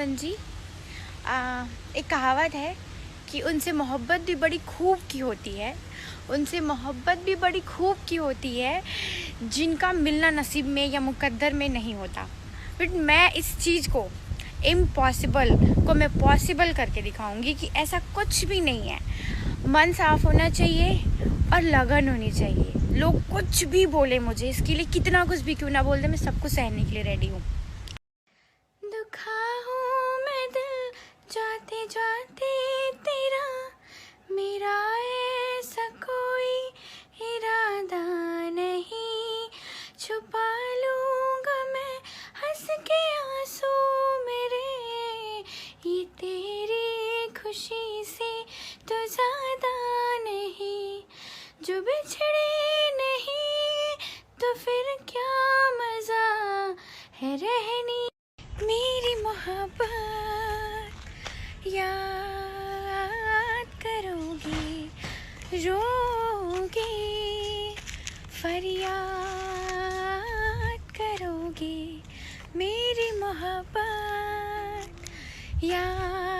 वृंदावन जी, एक कहावत है कि उनसे मोहब्बत भी बड़ी खूब की होती है, उनसे मोहब्बत भी बड़ी खूब की होती है जिनका मिलना नसीब में या मुकद्दर में नहीं होता। बट मैं इस चीज़ को, इम्पॉसिबल को मैं पॉसिबल करके दिखाऊंगी कि ऐसा कुछ भी नहीं है। मन साफ होना चाहिए और लगन होनी चाहिए। लोग कुछ भी बोले मुझे, इसके लिए कितना कुछ भी क्यों ना बोल दे, मैं सब कुछ सहने के लिए रेडी हूँ। दुखा हूँ मैं दिल जाते जाते तेरा, मेरा ऐसा कोई इरादा नहीं, छुपा लूँगा मैं हंस के आंसू मेरे, ये तेरी खुशी से तो ज़्यादा नहीं। जो बिछड़े नहीं तो फिर क्या मज़ा है रहनी। मेरी मोहब्बत याद करोगी, रोगी, फरियाद करोगी। मेरी मोहब्बत याद